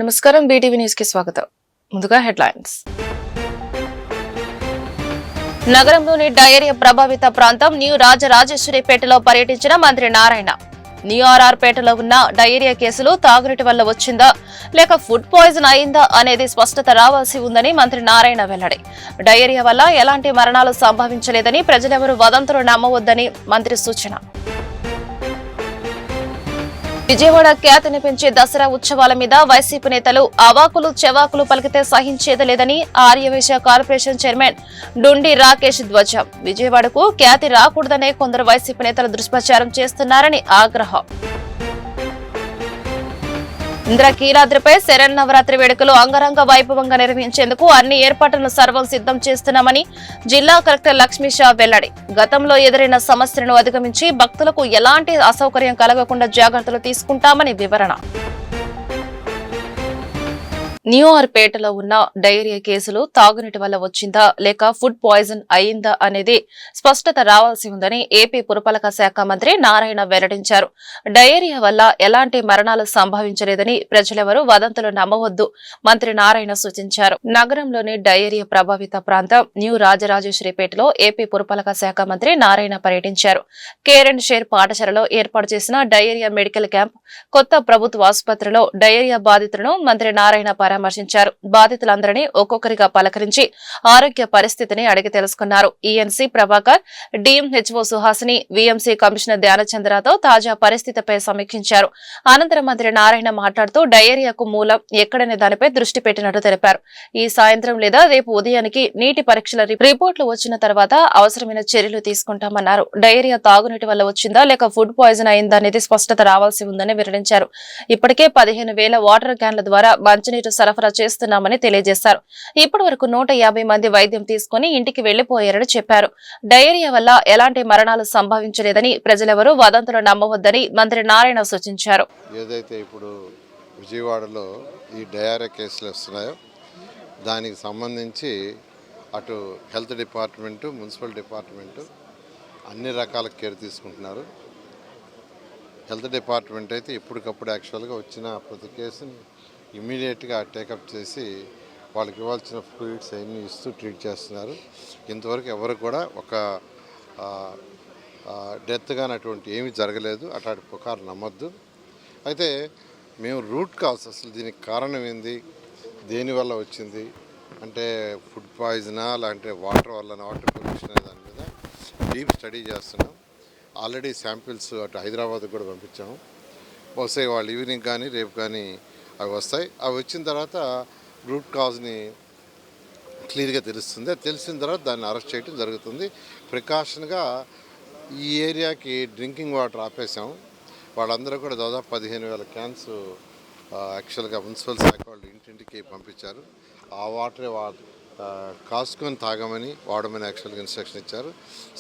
నమస్కారం BTV news కి స్వాగతం. ముందుగా హెడ్లైన్స్. నగరంలోని డయేరియా ప్రభావిత ప్రాంతం న్యూ రాజరాజేశ్వరిపేటలో పర్యటించిన మంత్రి నారాయణ. న్యూ ఆర్ఆర్ పేటలో ఉన్న డయేరియా కేసులు తాగునీటి వల్ల వచ్చిందా లేక ఫుడ్ పాయిజన్ అయిందా అనేది స్పష్టత రావాల్సి ఉందని మంత్రి నారాయణ వెల్లడి. డయేరియా వల్ల ఎలాంటి మరణాలు సంభవించలేదని ప్రజలెవరూ వదంతులు నమ్మవద్దని మంత్రి సూచన. విజయవాడ ఖ్యాతిని పెంచే దసరా ఉత్సవాల మీద వైసీపీ నేతలు అవాకులు చెవాకులు పలికితే సహించేది లేదని ఆర్యవేశ కార్పొరేషన్ చైర్మన్ డుండి రాకేష్ ధ్వజం. విజయవాడకు ఖ్యాతి రాకూడదనే కొందరు వైసీపీ నేతలు దుష్ప్రచారం చేస్తున్నారని ఆగ్రహం. ఇంద్రకీలాద్రిపై శరన్నవరాత్రి వేడుకలు అంగరంగ వైభవంగా నిర్వహించేందుకు అన్ని ఏర్పాట్లను సర్వం సిద్ధం చేస్తున్నామని జిల్లా కలెక్టర్ లక్ష్మీషా వెల్లడి. గతంలో ఎదురైన సమస్యలను అధిగమించి భక్తులకు ఎలాంటి అసౌకర్యం కలగకుండా జాగ్రత్తలు తీసుకుంటామని వివరణ. న్యూఆర్ పేటలో ఉన్న డయేరియా కేసులు తాగునీటి వల్ల వచ్చిందా లేక ఫుడ్ పాయిజన్ అయిందా అనేది స్పష్టత రావాల్సి ఉందని ఏపీ పురపాలక శాఖ మంత్రి నారాయణ వెల్లడించారు. డయేరియా వల్ల ఎలాంటి మరణాలు సంభవించలేదని ప్రజలెవరూ వదంతులు నమ్మవద్దు మంత్రి నారాయణ సూచించారు. నగరంలోని డయేరియా ప్రభావిత ప్రాంతం న్యూ రాజరాజేశ్వరిపేటలో ఏపీ పురపాలక శాఖ మంత్రి నారాయణ పర్యటించారు. కేర్ అండ్ షేర్ పాఠశాలలో ఏర్పాటు చేసిన డయేరియా మెడికల్ క్యాంప్, కొత్త ప్రభుత్వ ఆసుపత్రిలో డయేరియా బాధితులను మంత్రి నారాయణ పరామర్శించారు. బాధితులందరినీ ఒక్కొక్కరిగా పలకరించి ఆరోగ్య పరిస్థితిని అడిగి తెలుసుకున్నారు. ENC Prabhakar, DMHO Suhasini, VMC commissioner ధ్యానచంద్రతో తాజా పరిస్థితిపై సమీక్షించారు. అనంతరం మంత్రి నారాయణ మాట్లాడుతూ డయేరియాకు మూలం ఎక్కడనే దానిపై దృష్టి పెట్టినట్టు తెలిపారు. ఈ సాయంత్రం లేదా రేపు ఉదయానికి నీటి పరీక్షల రిపోర్టులు వచ్చిన తర్వాత అవసరమైన చర్యలు తీసుకుంటామన్నారు. డయేరియా తాగునీటి వల్ల వచ్చిందా లేక ఫుడ్ పాయిజన్ అయిందా అనేది స్పష్టత రావాల్సి ఉందని వెల్లడించారు. ఇప్పటికే 15,000 వాటర్ క్యాన్ల ద్వారా మంచినీరు సరఫరా చేస్తున్నామని తెలియజేశారు. ఇప్పటి వరకు 150 మంది వైద్యం తీసుకుని ఇంటికి వెళ్లిపోయారని చెప్పారు. డయేరియా వల్ల ఎలాంటి మరణాలు సంభవించలేదని ప్రజలెవరూ వదంతులు నమ్మవద్దని మంత్రి నారాయణ సూచించారు. ఏదైతే ఇప్పుడు విజయవాడలో ఈ డయేరియా కేసులు వస్తున్నాయో దానికి సంబంధించి అటు హెల్త్ డిపార్ట్మెంటు, మున్సిపల్ డిపార్ట్మెంటు అన్ని రకాల కేర్ తీసుకుంటున్నారు. హెల్త్ డిపార్ట్మెంట్ అయితే ఎప్పటికప్పుడు యాక్చువల్గా వచ్చిన ప్రతి కేసుని ఇమ్మీడియట్గా టేకప్ చేసి వాళ్ళకి ఇవ్వాల్సిన ఫ్లూయిడ్స్ అవన్నీ ఇస్తూ ట్రీట్ చేస్తున్నారు. ఇంతవరకు ఎవరు కూడా ఒక డెత్ కానీ అటువంటి ఏమీ జరగలేదు. అట్లాంటి పుకారు నమ్మొద్దు. అయితే మేము రూట్ కాజ్ అసలు దీనికి కారణం ఏంది, దేనివల్ల వచ్చింది అంటే ఫుడ్ పాయిజనా లేదంటే వాటర్ వల్ల వాటర్ పొల్యూషన్ అనే దాని మీద డీప్ స్టడీ చేస్తున్నాం. ఆల్రెడీ శాంపిల్స్ అటు హైదరాబాద్కి కూడా పంపించాము. బహుశా వాళ్ళు ఈవినింగ్ కానీ రేపు కానీ అవి వస్తాయి. అవి వచ్చిన తర్వాత రూట్ కాజ్ని క్లియర్గా తెలుస్తుంది. అది తెలిసిన తర్వాత దాన్ని అరెస్ట్ చేయడం జరుగుతుంది. ప్రికాషన్గా ఈ ఏరియాకి డ్రింకింగ్ వాటర్ ఆపేసాము. వాళ్ళందరూ కూడా దాదాపు 15,000 క్యాన్స్ యాక్చువల్గా మున్సిపల్ శాఖ వాళ్ళు ఇంటింటికి పంపించారు. ఆ వాటరే కాసుకొని తాగమని వాడమని యాక్చువల్గా ఇన్స్ట్రక్షన్ ఇచ్చారు.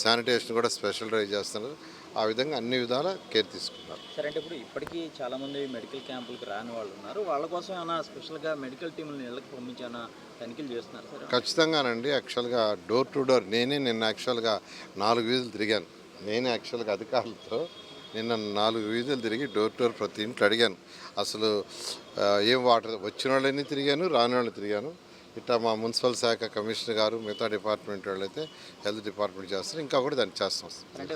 శానిటేషన్ కూడా స్పెషల్ డ్రైవ్ చేస్తున్నారు. ఆ విధంగా అన్ని విధాల కేర్ తీసుకున్నారు. సరే, అంటే ఇప్పుడు ఇప్పటికీ చాలామంది మెడికల్ క్యాంపులకు రాని వాళ్ళు ఉన్నారు. వాళ్ళ కోసం ఏమైనా స్పెషల్గా మెడికల్ టీంని ఇళ్ళకి పంపించానా తనిఖీలు చేస్తున్నారు సార్? ఖచ్చితంగానండి. యాక్చువల్గా డోర్ టు డోర్ నిన్న యాక్చువల్గా 4 వీధులు తిరిగాను. నేనే యాక్చువల్గా అధికారులతో నిన్న 4 వీధులు తిరిగి డోర్ టు డోర్ ప్రతి ఇంట్లో అడిగాను. అసలు ఏం వాటర్ వచ్చిన వాళ్ళని తిరిగాను, రాని వాళ్ళని తిరిగాను. ఇట్లా మా మున్సిపల్ శాఖ కమిషనర్ గారు, మిగతా డిపార్ట్మెంట్ వాళ్ళు అయితే హెల్త్ డిపార్ట్మెంట్ చేస్తారు. ఇంకా కూడా దాన్ని చేస్తాం. అంటే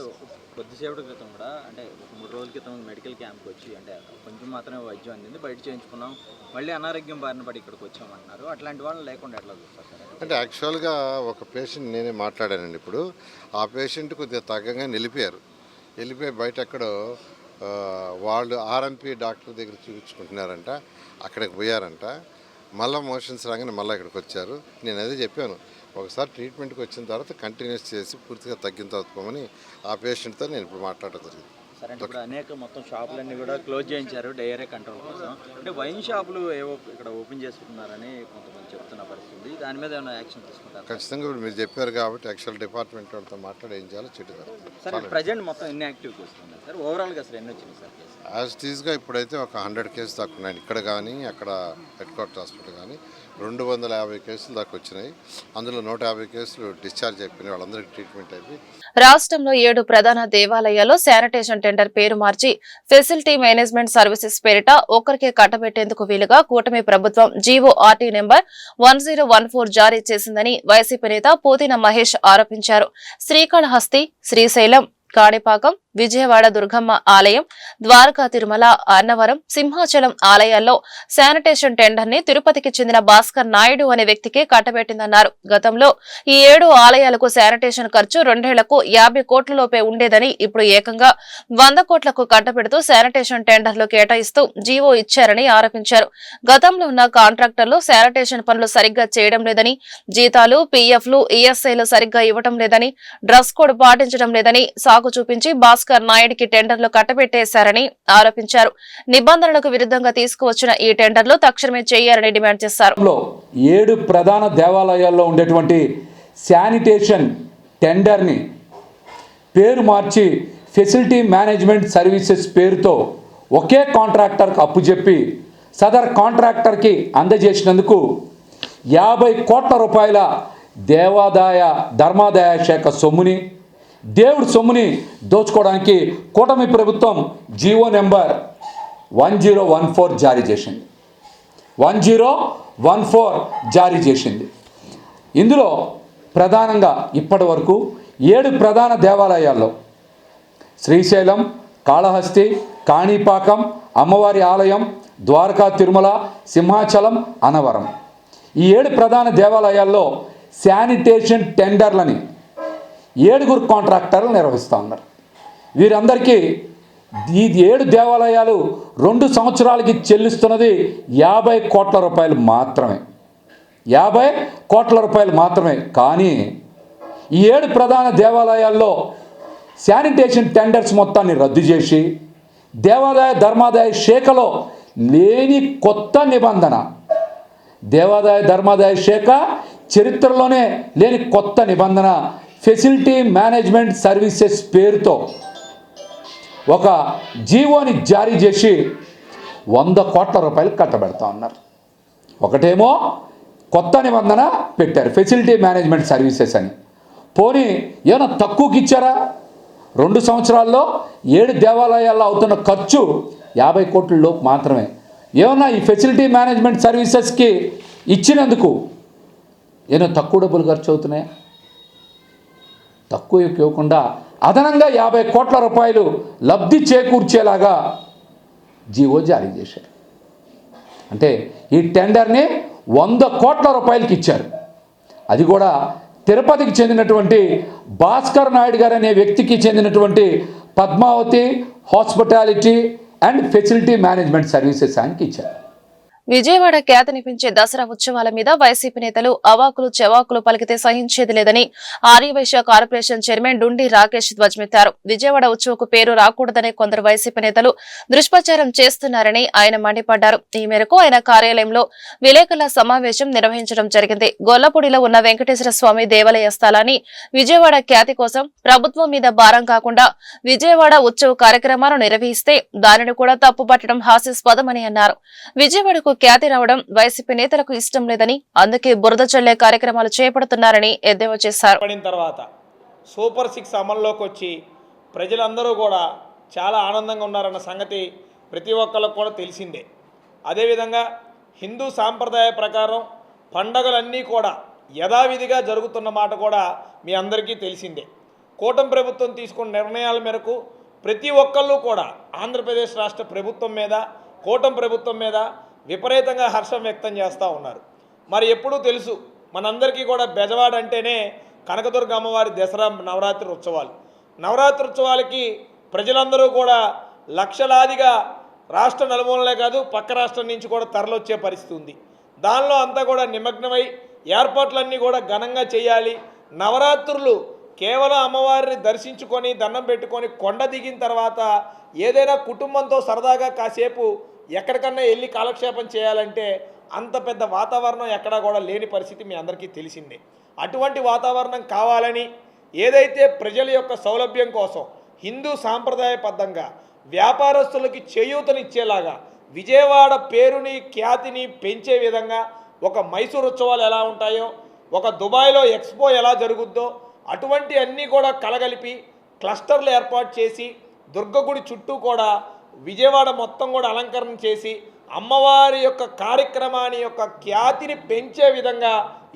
కొద్దిసేపటి క్రితం కూడా అంటే 3 రోజుల క్రితం మెడికల్ క్యాంప్కి వచ్చి అంటే కొంచెం మాత్రమే వైద్యం అందింది, బయట చేయించుకున్నాం, మళ్ళీ అనారోగ్యం బారిన పడి ఇక్కడికి వచ్చామంటున్నారు. అట్లాంటి వాళ్ళు లేకుండా ఎట్లా చూస్తారు సార్? అంటే యాక్చువల్గా ఒక పేషెంట్ నేనే మాట్లాడానండి. ఇప్పుడు ఆ పేషెంట్ కొద్దిగా తగ్గంగా వెళ్ళిపోయి బయట ఎక్కడో వాళ్ళు ఆర్ఎంపీ డాక్టర్ దగ్గర చూపించుకుంటున్నారంట. అక్కడికి పోయారంట. మళ్ళీ మోషన్స్ రాగానే మళ్ళీ ఇక్కడికి వచ్చారు. నేను అదే చెప్పాను, ఒకసారి ట్రీట్మెంట్కి వచ్చిన తర్వాత కంటిన్యూస్ చేసి పూర్తిగా తగ్గిన తర్వాత పోమని ఆ పేషెంట్తో నేను ఇప్పుడు మాట్లాడటం జరిగింది. సరే, అంటే ఇప్పుడు అనేక మొత్తం షాపులన్నీ కూడా క్లోజ్ చేయించారు డయేరియా కంట్రోల్ కోసం. అంటే వైన్ షాపులు ఏవో ఇక్కడ ఓపెన్ చేసుకుంటున్నారని కొంతమంది చెప్తున్న పరిస్థితి, దాని మీద ఏమైనా యాక్షన్ తీసుకుంటారు? ఖచ్చితంగా ఇప్పుడు మీరు చెప్పారు కాబట్టి యాక్చువల్ డిపార్ట్మెంట్ వాళ్ళతో మాట్లాడి ఏం చేయాలో చెట్టు. సరే, ప్రజెంట్ మొత్తం ఎన్ని యాక్టివ్ చేస్తున్నారు సార్? ఓవరాల్గా అసలు ఎన్ని వచ్చినాయి సార్? యాజ్ టీజ్గా ఇప్పుడైతే ఒక 100 కేసులు దాకా ఉన్నాయి ఇక్కడ కానీ అక్కడ హెడ్ క్వార్టర్ హాస్పిటల్ కానీ 250 కేసులు దాకా వచ్చినాయి. అందులో 150 కేసులు డిశ్చార్జ్ అయిపోయినాయి, వాళ్ళందరికీ ట్రీట్మెంట్ అయిపోయి. రాష్ట్రంలో 7 ప్రధాన దేవాలయాల్లో శానిటేషన్ టెండర్ పేరు మార్చి ఫెసిలిటీ మేనేజ్మెంట్ సర్వీసెస్ పేరిట ఒకరికే కట్టబెట్టేందుకు వీలుగా కూటమి ప్రభుత్వం జీవోఆర్టీ నెంబర్ 1014 జారీ చేసిందని వైసీపీ నేత పోతిన మహేష్ ఆరోపించారు. శ్రీకాళహస్తి, శ్రీశైలం, కాణిపాకం, విజయవాడ దుర్గమ్మ ఆలయం, ద్వారకా తిరుమల, అన్నవరం, సింహాచలం ఆలయాల్లో శానిటేషన్ టెండర్ ని తిరుపతికి చెందిన భాస్కర్ నాయుడు అనే వ్యక్తికి కట్టబెట్టిందన్నారు. గతంలో ఈ 7 ఆలయాలకు శానిటేషన్ ఖర్చు 2 ఏళ్లకు 50 కోట్ల లోపే ఉండేదని ఇప్పుడు ఏకంగా 100 కోట్లకు కట్టబెడుతూ శానిటేషన్ టెండర్లు కేటాయిస్తూ జీవో ఇచ్చారని ఆరోపించారు. గతంలో ఉన్న కాంట్రాక్టర్లు శానిటేషన్ పనులు సరిగ్గా చేయడం లేదని, జీతాలు, పీఎఫ్లు, ఈఎస్ఐలు సరిగ్గా ఇవ్వడం లేదని, డ్రెస్ కోడ్ పాటించడం లేదని సాకు చూపించి భాస్కర్ నాయుడికి టెండర్లు కట్టబెట్టేశారని ఆరోపించారు. నిబంధనలకు విరుద్ధంగా తీసుకువచ్చిన ఈ టెండర్లు తక్షణమే చేయాలని డిమాండ్ చేశారు. 7 ప్రధాన దేవాలయాల్లో ఉండేటువంటి శానిటేషన్ టెండర్ని పేరు మార్చి ఫెసిలిటీ మేనేజ్మెంట్ సర్వీసెస్ పేరుతో ఒకే కాంట్రాక్టర్కి అప్పుచెప్పి సదర్ కాంట్రాక్టర్కి అందజేసినందుకు 50 కోట్ల రూపాయల దేవాదాయ ధర్మాదాయ శాఖ సొమ్ముని, దేవుడి సొమ్ముని దోచుకోవడానికి కూటమి ప్రభుత్వం జీవో నెంబర్ 1014 జారీ చేసింది. 1014 జారీ చేసింది. ఇందులో ప్రధానంగా ఇప్పటి వరకు 7 ప్రధాన దేవాలయాల్లో శ్రీశైలం, కాళహస్తి, కాణిపాకం, అమ్మవారి ఆలయం, ద్వారకా తిరుమల, సింహాచలం, అన్నవరం ఈ 7 ప్రధాన దేవాలయాల్లో శానిటేషన్ టెండర్లని 7 కాంట్రాక్టర్లు నిర్వహిస్తూ ఉన్నారు. వీరందరికీ ఈ 7 దేవాలయాలు 2 సంవత్సరాలకి చెల్లిస్తున్నది 50 కోట్ల రూపాయలు మాత్రమే. 50 కోట్ల రూపాయలు మాత్రమే. కానీ ఈ 7 ప్రధాన దేవాలయాల్లో శానిటేషన్ టెండర్స్ మొత్తాన్ని రద్దు చేసి దేవాదాయ ధర్మాదాయ శాఖలో లేని కొత్త నిబంధన, దేవాదాయ ధర్మాదాయ శాఖ చరిత్రలోనే లేని కొత్త నిబంధన ఫెసిలిటీ మేనేజ్మెంట్ సర్వీసెస్ పేరుతో ఒక జీవోని జారీ చేసి 100 కోట్ల రూపాయలు కట్టబెడతా ఉన్నారు. ఒకటేమో కొత్త నిబంధన పెట్టారు ఫెసిలిటీ మేనేజ్మెంట్ సర్వీసెస్ అని. పోనీ ఏమైనా తక్కువకి ఇచ్చారా? 2 సంవత్సరాల్లో 7 దేవాలయాల్లో అవుతున్న ఖర్చు 50 కోట్ల లోపు మాత్రమే. ఏమన్నా ఈ ఫెసిలిటీ మేనేజ్మెంట్ సర్వీసెస్కి ఇచ్చినందుకు ఏమైనా తక్కువ డబ్బులు ఖర్చు అవుతున్నాయా? తక్కువ ఇవ్వకుండా అదనంగా 50 కోట్ల రూపాయలు లబ్ధి చేకూర్చేలాగా జీవో జారీ చేశారు. అంటే ఈ టెండర్ని 100 కోట్ల రూపాయలకి ఇచ్చారు. అది కూడా తిరుపతికి చెందినటువంటి భాస్కర్ నాయుడు గారు అనే వ్యక్తికి చెందినటువంటి Padmavathi hospitality and facility management services ఆయనకి ఇచ్చారు. విజయవాడ ఖ్యాతినిపించే దసరా ఉత్సవాల మీద వైసీపీ నేతలు అవాకులు చెవాకులు పలికితే సహించేది లేదని ఆర్యవైశ్య కార్పొరేషన్ చైర్మన్ డుండి రాకేష్ ధ్వజమెత్తారు. విజయవాడ ఉత్సవకు పేరు రాకూడదనే కొందరు వైసీపీ నేతలు దుష్ప్రచారం చేస్తున్నారని ఆయన మండిపడ్డారు. ఈ మేరకు ఆయన కార్యాలయంలో విలేకరుల సమావేశం నిర్వహించడం జరిగింది. గొల్లపూడిలో ఉన్న వెంకటేశ్వర స్వామి దేవాలయ స్థలాన్ని విజయవాడ ఖ్యాతి కోసం ప్రభుత్వం మీద భారం కాకుండా విజయవాడ ఉత్సవ కార్యక్రమాలు నిర్వహిస్తే దానిని కూడా తప్పుపట్టడం హాస్యాస్పదమని అన్నారు. విజయవాడకు ఖ్యాతి రావడం వైసీపీ నేతలకు ఇష్టం లేదని, అందుకే బురద చల్లే కార్యక్రమాలు చేపడుతున్నారని ఎద్దేవా చేశారు. తర్వాత సూపర్ 6 అమల్లోకి వచ్చి ప్రజలందరూ కూడా చాలా ఆనందంగా ఉన్నారన్న సంగతి ప్రతి ఒక్కరికి కూడా తెలిసిందే. అదేవిధంగా హిందూ సాంప్రదాయ ప్రకారం పండగలన్నీ కూడా యథావిధిగా జరుగుతున్న మాట కూడా మీ అందరికీ తెలిసిందే. కూటమి ప్రభుత్వం తీసుకున్న నిర్ణయాల మేరకు ప్రతి ఒక్కళ్ళు కూడా ఆంధ్రప్రదేశ్ రాష్ట్ర ప్రభుత్వం మీద, కూటమి ప్రభుత్వం మీద విపరీతంగా హర్షం వ్యక్తం చేస్తూ ఉన్నారు. మరి ఎప్పుడూ తెలుసు మనందరికీ కూడా బెజవాడ అంటేనే కనకదుర్గ అమ్మవారి దసరా నవరాత్రి ఉత్సవాలు. నవరాత్రి ఉత్సవాలకి ప్రజలందరూ కూడా లక్షలాదిగా రాష్ట్ర నలుమూలలే కాదు పక్క రాష్ట్రం నుంచి కూడా తరలొచ్చే పరిస్థితి ఉంది. దానిలో అంతా కూడా నిమగ్నమై ఏర్పాట్లన్నీ కూడా ఘనంగా చేయాలి. నవరాత్రులు కేవలం అమ్మవారిని దర్శించుకొని దండం పెట్టుకొని కొండ దిగిన తర్వాత ఏదైనా కుటుంబంతో సరదాగా కాసేపు ఎక్కడికన్నా వెళ్ళి కాలక్షేపం చేయాలంటే అంత పెద్ద వాతావరణం ఎక్కడా కూడా లేని పరిస్థితి మీ అందరికీ తెలిసిందే. అటువంటి వాతావరణం కావాలని ఏదైతే ప్రజల యొక్క సౌలభ్యం కోసం హిందూ సాంప్రదాయబద్ధంగా వ్యాపారస్తులకి చేయూతనిచ్చేలాగా విజయవాడ పేరుని ఖ్యాతిని పెంచే విధంగా ఒక మైసూర్ ఉత్సవాలు ఎలా ఉంటాయో, ఒక దుబాయ్లో ఎక్స్పో ఎలా జరుగుద్దో అటువంటి అన్నీ కూడా కలగలిపి క్లస్టర్లు ఏర్పాటు చేసి దుర్గగుడి చుట్టూ కూడా విజయవాడ మొత్తం కూడా అలంకరణ చేసి అమ్మవారి యొక్క కార్యక్రమాన్ని యొక్క ఖ్యాతిని పెంచే విధంగా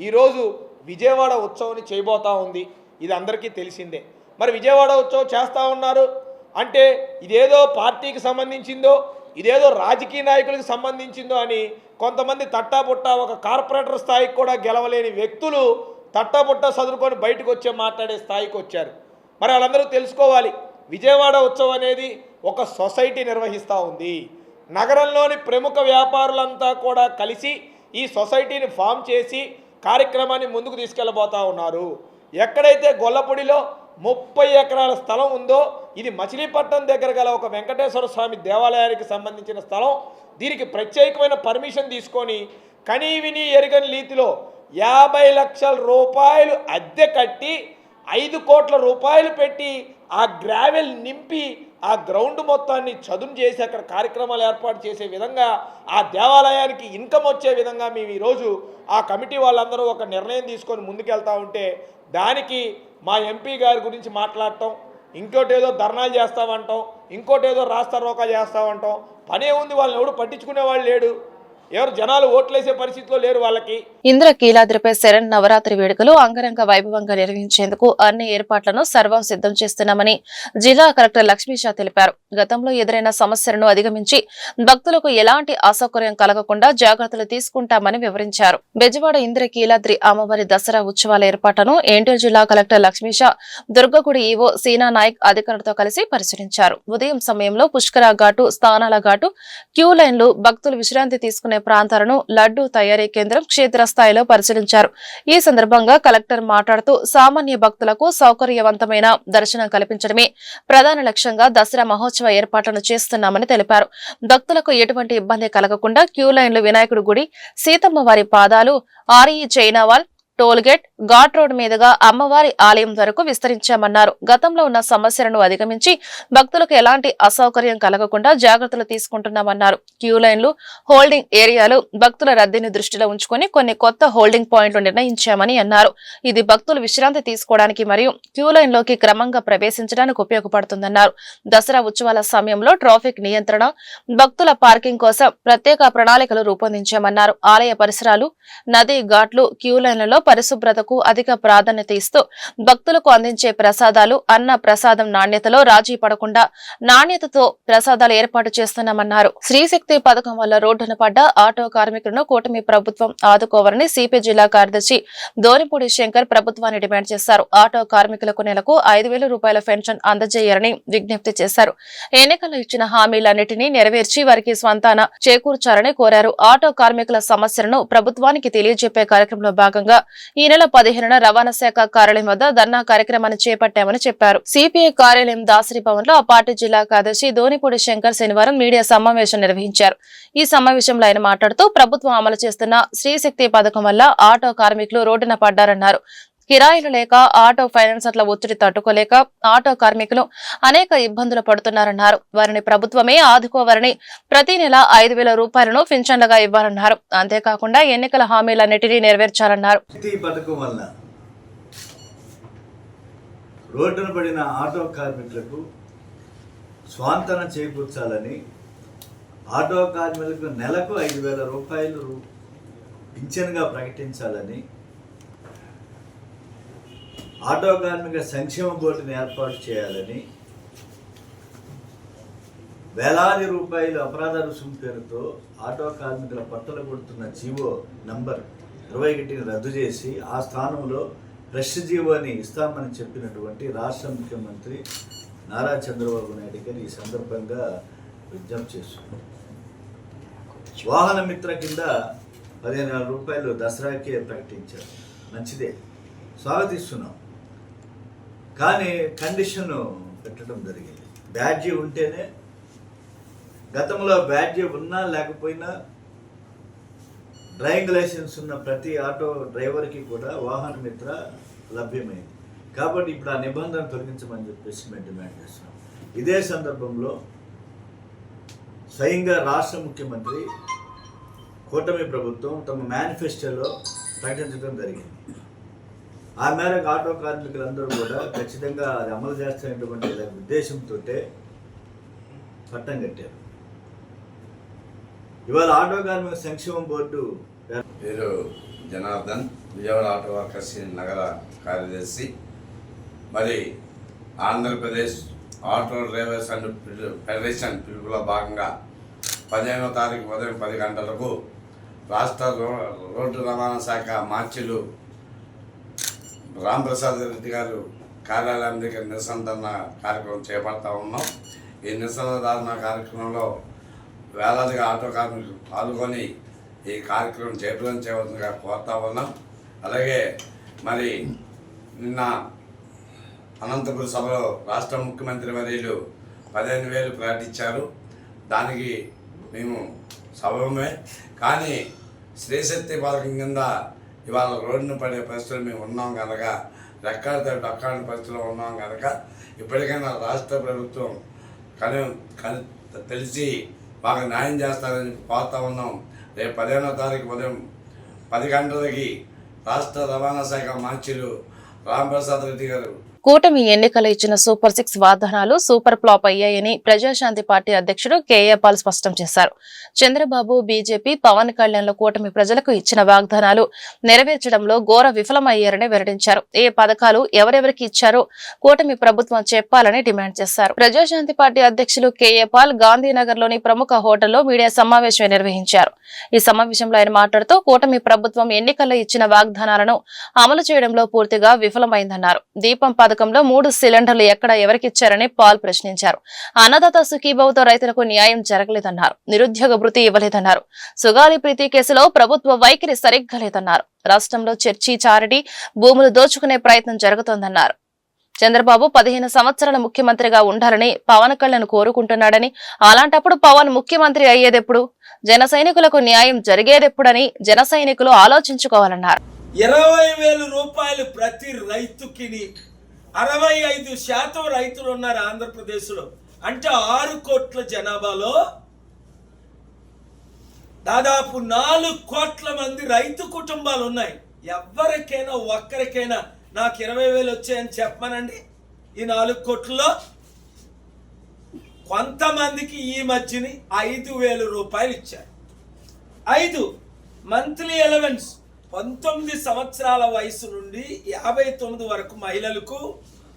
ఈరోజు విజయవాడ ఉత్సవాన్ని చేయబోతా ఉంది. ఇది అందరికీ తెలిసిందే. మరి విజయవాడ ఉత్సవం చేస్తూ ఉన్నారు అంటే ఇదేదో పార్టీకి సంబంధించిందో, ఇదేదో రాజకీయ నాయకులకు సంబంధించిందో అని కొంతమంది తట్టాపుట్ట ఒక కార్పొరేటర్ స్థాయికి కూడా గెలవలేని వ్యక్తులు తట్టాపుట్ట చదువుకొని బయటకు వచ్చే మాట్లాడే స్థాయికి వచ్చారు. మరి వాళ్ళందరూ తెలుసుకోవాలి, విజయవాడ ఉత్సవం అనేది ఒక సొసైటీ నిర్వహిస్తూ ఉంది. నగరంలోని ప్రముఖ వ్యాపారులంతా కూడా కలిసి ఈ సొసైటీని ఫామ్ చేసి కార్యక్రమాన్ని ముందుకు తీసుకెళ్ళబోతూ ఉన్నారు. ఎక్కడైతే గొల్లపూడిలో 30 ఎకరాల స్థలం ఉందో ఇది మచిలీపట్నం దగ్గర గల ఒక వెంకటేశ్వర స్వామి దేవాలయానికి సంబంధించిన స్థలం. దీనికి ప్రత్యేకమైన పర్మిషన్ తీసుకొని కనీవిని ఎరుగని రీతిలో 50 లక్షల రూపాయలు అద్దె కట్టి 5 కోట్ల రూపాయలు పెట్టి ఆ గ్రావెల్ నింపి ఆ గ్రౌండ్ మొత్తాన్ని చదును చేసి అక్కడ కార్యక్రమాలు ఏర్పాటు చేసే విధంగా ఆ దేవాలయానికి ఇన్కమ్ వచ్చే విధంగా మేము ఈరోజు ఆ కమిటీ వాళ్ళందరూ ఒక నిర్ణయం తీసుకొని ముందుకెళ్తా ఉంటే దానికి మా ఎంపీ గారి గురించి మాట్లాడటం, ఇంకోటి ఏదో ధర్నాలు చేస్తామంటాం, ఇంకోటి ఏదో రాస్తా రోకా చేస్తామంటాం. పనే ఉంది, వాళ్ళని ఎవడు పట్టించుకునే వాళ్ళు లేడు. ఎవరు జనాలు ఓట్లేసే పరిస్థితిలో లేరు వాళ్ళకి. ఇంద్రకీలాద్రిపై శరణ్ నవరాత్రి వేడుకలు అంగరంగ వైభవంగా నిర్వహించేందుకు అన్ని ఏర్పాట్లను సర్వం సిద్ధం చేస్తున్నామని జిల్లా కలెక్టర్ లక్ష్మీషా తెలిపారు. గతంలో ఎదురైన సమస్యలను అధిగమించి భక్తులకు ఎలాంటి అసౌకర్యం కలగకుండా జాగ్రత్తలు తీసుకుంటామని వివరించారు. బెజవాడ ఇంద్రకీలాద్రి అమ్మవారి దసరా ఉత్సవాల ఏర్పాట్లను ఎన్టీఆర్ జిల్లా కలెక్టర్ లక్ష్మీషా దుర్గగుడి ఈవో సీనా నాయక్ అధికారులతో కలిసి పరిశీలించారు. ఉదయం సమయంలో పుష్కర ఘాటు, స్థానాల ఘాటు, క్యూ లైన్లు, భక్తులు విశ్రాంతి తీసుకునే ప్రాంతాలను, లడ్డూ తయారీ కేంద్రం క్షేత్రస్థాయిలో పరిశీలించారు. ఈ సందర్భంగా కలెక్టర్ మాట్లాడుతూ సామాన్య భక్తులకు సౌకర్యవంతమైన దర్శనం కల్పించడమే ప్రధాన లక్ష్యంగా దసరా మహోత్సవ ఏర్పాట్లను చేస్తున్నామని తెలిపారు. భక్తులకు ఎటువంటి ఇబ్బంది కలగకుండా క్యూ లైన్లు, వినాయకుడి గుడి, సీతమ్మ వారి పాదాలు, ఆర్ఈ చైనావాల్, టోల్గేట్, ఘాట్ రోడ్ మీదుగా అమ్మవారి ఆలయం వరకు విస్తరించామన్నారు. గతంలో ఉన్న సమస్యలను అధిగమించి భక్తులకు ఎలాంటి అసౌకర్యం కలగకుండా జాగ్రత్తలు తీసుకుంటున్నామన్నారు. క్యూ లైన్లు, హోల్డింగ్ ఏరియాలు భక్తుల రద్దీని దృష్టిలో ఉంచుకుని కొన్ని కొత్త హోల్డింగ్ పాయింట్లు నిర్ణయించామని అన్నారు. ఇది భక్తులు విశ్రాంతి తీసుకోవడానికి మరియు క్యూ లైన్లోకి క్రమంగా ప్రవేశించడానికి ఉపయోగపడుతుందన్నారు. దసరా ఉత్సవాల సమయంలో ట్రాఫిక్ నియంత్రణ, భక్తుల పార్కింగ్ కోసం ప్రత్యేక ప్రణాళికలు రూపొందించామన్నారు. ఆలయ పరిసరాలు, నదీ ఘాట్లు, క్యూ లైన్లలో పరిశుభ్రతకు అధిక ప్రాధాన్యత ఇస్తూ భక్తులకు అందించే ప్రసాదాలు, అన్న ప్రసాదం నాణ్యతలో రాజీ పడకుండా నాణ్యతతో ప్రసాదాలు ఏర్పాటు చేస్తున్నామన్నారు. శ్రీశక్తి పథకం వల్ల రోడ్డున పడ్డ ఆటో కార్మికులను కూటమి ప్రభుత్వం ఆదుకోవాలని సిపి జిల్లా కార్యదర్శి దోనిపూడి శంకర్ ప్రభుత్వాన్ని డిమాండ్ చేశారు. ఆటో కార్మికులకు నెలకు 5,000 రూపాయల పెన్షన్ అందజేయాలని విజ్ఞప్తి చేశారు. ఎన్నికల్లో ఇచ్చిన హామీలన్నింటినీ నెరవేర్చి వారికి స్వంతాన చేకూర్చాలని కోరారు. ఆటో కార్మికుల సమస్యలను ప్రభుత్వానికి తెలియజెప్పే కార్యక్రమంలో భాగంగా ఈ నెల 15న రవాణా శాఖ కార్యాలయం వద్ద ధర్నా కార్యక్రమాన్ని చేపట్టామని చెప్పారు. సిపిఐ కార్యాలయం దాసరి భవన్ లో ఆ పార్టీ జిల్లా కార్యదర్శి దోనిపూడి శంకర్ శనివారం మీడియా సమావేశం నిర్వహించారు. ఈ సమావేశంలో ఆయన మాట్లాడుతూ ప్రభుత్వం అమలు చేస్తున్న శ్రీశక్తి పథకం వల్ల ఆటో కార్మికులు రోడ్డున పడ్డారన్నారు. కిరాయిలు లేక, ఆటో ఫైనాన్సర్ల ఒత్తిడి తట్టుకోలేక ఆటో కార్మికులు అనేక ఇబ్బందులు పడుతున్నారన్నారు. వారిని ప్రభుత్వమే ఆదుకోవాలని, ప్రతి నెల 5,000 రూపాయలను పింఛన్లుగా ఇవ్వాలన్నారు. అంతేకాకుండా ఎన్నికల హామీలన్నిటినీ నెరవేర్చాలన్నారు. పథకం వల్ల రోడ్డున పడిన ఆటో కార్మికులకు స్వాంతన చేకూర్చాలని, ఆటో కార్మికులకు నెలకు 5,000 రూపాయలు పింఛన్గా ప్రకటించాలని, ఆటో కార్మిక సంక్షేమ బోర్డుని ఏర్పాటు చేయాలని, వేలాది రూపాయలు అపరాధ రుసుము పేరుతో ఆటో కార్మికుల పట్టలు కొడుతున్న జీవో నంబర్ 21ని రద్దు చేసి ఆ స్థానంలో ఫ్రెష్ జీవోని ఇస్తామని చెప్పినటువంటి రాష్ట్ర ముఖ్యమంత్రి నారా చంద్రబాబు నాయుడు గారు ఈ సందర్భంగా విజ్ఞప్తి చేస్తున్నారు. వాహన మిత్ర కింద 15,000 రూపాయలు దసరాకే ప్రకటించారు. మంచిదే, స్వాగతిస్తున్నాం. కానీ కండిషన్ పెట్టడం జరిగింది. బ్యాడ్జీ ఉంటేనే, గతంలో బ్యాడ్జీ ఉన్నా లేకపోయినా డ్రైవింగ్ లైసెన్స్ ఉన్న ప్రతి ఆటో డ్రైవర్కి కూడా వాహన మిత్ర లభ్యమైంది. కాబట్టి ఇప్పుడు ఆ నిబంధన తొలగించమని చెప్పేసి మేము డిమాండ్ చేస్తున్నాం. ఇదే సందర్భంలో స్వయంగా రాష్ట్ర ముఖ్యమంత్రి కూటమి ప్రభుత్వం తమ మేనిఫెస్టోలో ప్రకటించడం జరిగింది. ఆ మేరకు ఆటో కార్మికులందరూ కూడా ఖచ్చితంగా అది అమలు చేస్తున్నటువంటి ఉద్దేశంతో పట్టం కట్టారు. ఇవాళ ఆటో కార్మిక సంక్షేమ బోర్డు పేరు జనార్దన్, విజయవాడ ఆటో వర్కర్స్ నగర కార్యదర్శి. మరి Andhra Pradesh auto drivers and federation పిలుపులో భాగంగా 15వ తారీఖు ఉదయం 10 గంటలకు రాష్ట్ర రోడ్డు రవాణా శాఖ మార్చిలు రాంప్రసాద్ రెడ్డి గారు కార్యాలయం దగ్గర నిరసన ధర్నా కార్యక్రమం చేపడతా ఉన్నాం. ఈ నిరసన ధర్నా కార్యక్రమంలో వేలాదిగా ఆటో కార్మికులు పాల్గొని ఈ కార్యక్రమం చేయవలసిందిగా కోరుతా ఉన్నాం. అలాగే మరి నిన్న అనంతపురం సభలో రాష్ట్ర ముఖ్యమంత్రి వర్యులు 15,000 ప్రకటించారు. దానికి మేము సభమే, కానీ శ్రీశక్తి పథకం కింద ఇవాళ రోడ్డును పడే పరిస్థితులు మేము ఉన్నాం కనుక, రెక్కాడితే డొక్కాడిన పరిస్థితుల్లో ఉన్నాం కనుక ఇప్పటికైనా రాష్ట్ర ప్రభుత్వం తెలిసి మాకు న్యాయం చేస్తారని కోరుతా ఉన్నాం. రేపు 15వ తారీఖు ఉదయం 10 గంటలకి రాష్ట్ర రవాణా శాఖ మార్చిలు రాంప్రసాద్ రెడ్డి గారు కూటమి ఎన్నికలు ఇచ్చిన సూపర్ 6 వాగ్దానాలు సూపర్ ఫ్లాప్ అయ్యాయని ప్రజాశాంతి పార్టీ అధ్యక్షుడు కేఏ పాల్ స్పష్టం చేశారు. చంద్రబాబు, బీజేపీ, పవన్ కళ్యాణ్ల కూటమి ప్రజలకు ఇచ్చిన వాగ్దానాలు నెరవేర్చడంలో ఘోర విఫలమయ్యారని వెల్లడించారు. ఏ పథకాలు ఎవరెవరికి ఇచ్చారో కూటమి ప్రభుత్వం చెప్పాలని డిమాండ్ చేశారు. ప్రజాశాంతి పార్టీ అధ్యక్షులు కేఏ పాల్ గాంధీనగర్ లోని ప్రముఖ హోటల్లో మీడియా సమావేశం నిర్వహించారు. ఈ సమావేశంలో ఆయన మాట్లాడుతూ కూటమి ప్రభుత్వం ఎన్నికల్లో ఇచ్చిన వాగ్దానాలను అమలు చేయడంలో పూర్తిగా విఫలమైందన్నారు. దీపం పథకంలో 3 సిలిండర్లు ఎక్కడ ఎవరికిచ్చారని పాల్ ప్రశ్నించారు. అన్నదాత సుఖీభావతో రైతులకు న్యాయం జరగలేదన్నారు. నిరుద్యోగ భృతి ఇవ్వలేదన్నారు. సుగాలి ప్రీతి కేసులో ప్రభుత్వ వైఖరి సరిగ్గా లేదన్నారు. రాష్ట్రంలో చర్చి, చారిటీ భూములు దోచుకునే ప్రయత్నం జరుగుతోందన్నారు. చంద్రబాబు 15 సంవత్సరాల ముఖ్యమంత్రిగా ఉండాలని పవన్ కళ్యాణ్ కోరుకుంటున్నాడని, అలాంటప్పుడు పవన్ ముఖ్యమంత్రి అయ్యేదెప్పుడు, జన సైనికులకు న్యాయం జరిగేదెప్పుడని జన సైనికులు ఆలోచించుకోవాలన్నారు. 20,000 రూపాయలు ప్రతి రైతుకి 65% రైతులు ఉన్నారు ఆంధ్రప్రదేశ్లో. అంటే 6 కోట్ల జనాభాలో దాదాపు 4 కోట్ల మంది రైతు కుటుంబాలు ఉన్నాయి. ఎవరికైనా ఒక్కరికైనా నాకు 20,000 వచ్చాయని చెప్పమనండి. ఈ 4 కోట్లలో కొంతమందికి ఈ మధ్యని 5,000 రూపాయలు ఇచ్చారు. 5 మంత్లీ అలవెన్స్ 19 సంవత్సరాల వయసు నుండి 59 వరకు మహిళలకు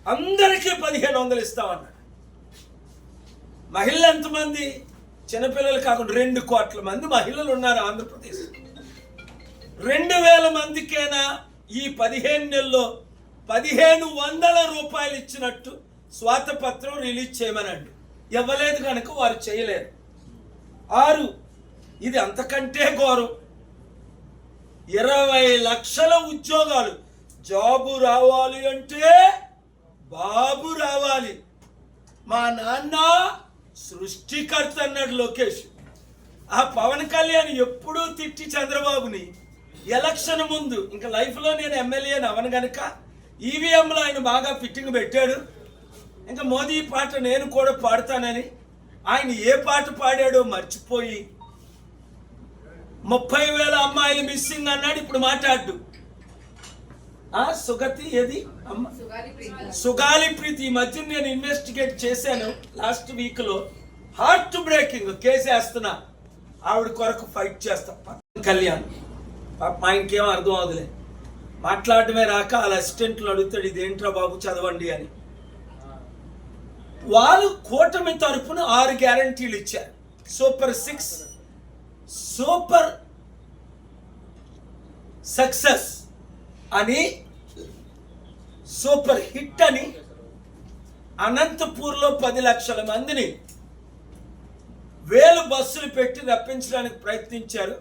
అందరికీ 1,500 ఇస్తామన్నాడు. మహిళలు ఎంతమంది? చిన్నపిల్లలు కాకుండా 2 కోట్ల మంది మహిళలు ఉన్నారు ఆంధ్రప్రదేశ్. 2,000 మందికైనా ఈ 15 నెలల్లో 1,500 రూపాయలు ఇచ్చినట్టు స్వాతపత్రం రిలీజ్ చేయమనండి. ఇవ్వలేదు కనుక వారు చేయలేరు. 6 ఇది అంతకంటే ఘోరం. 20 లక్షల ఉద్యోగాలు. జాబు రావాలి అంటే బాబు రావాలి. మా నాన్న సృష్టికర్త అన్నాడు లోకేష్. ఆ పవన్ కళ్యాణ్ ఎప్పుడూ తిట్టి చంద్రబాబుని ఎలక్షన్ ముందు, ఇంకా లైఫ్లో నేను ఎమ్మెల్యేని అవను గనక ఈవీఎంలో ఆయన బాగా ఫిట్టింగ్ పెట్టాడు. ఇంకా మోదీ పాట నేను కూడా పాడతానని ఆయన ఏ పాట పాడాడో మర్చిపోయి 30,000 అమ్మాయిలు మిస్సింగ్ అన్నాడు. ఇప్పుడు మాట్లాడు. సుగతి ఏది అమ్మ? సుగాలి ప్రీతి. ఈ మధ్య నేను ఇన్వెస్టిగేట్ చేశాను. లాస్ట్ వీక్లో హార్ట్ బ్రేకింగ్ కేసు వేస్తున్నా. ఆవిడ కొరకు ఫైట్ చేస్తా. కళ్యాణ్ ఆయనకేం అర్థం అవుదులే, మాట్లాడటమే రాక వాళ్ళ అసిస్టెంట్లు అడుగుతాడు ఇదేంట్రా బాబు చదవండి అని. వాళ్ళు కూటమి తరఫున 6 గ్యారంటీలు ఇచ్చారు. సూపర్ 6, సూపర్ సక్సెస్ అని, సూపర్ హిట్ అని అనంతపూర్లో 10 లక్షల మందిని 1000 బస్సులు పెట్టి రప్పించడానికి ప్రయత్నించారు.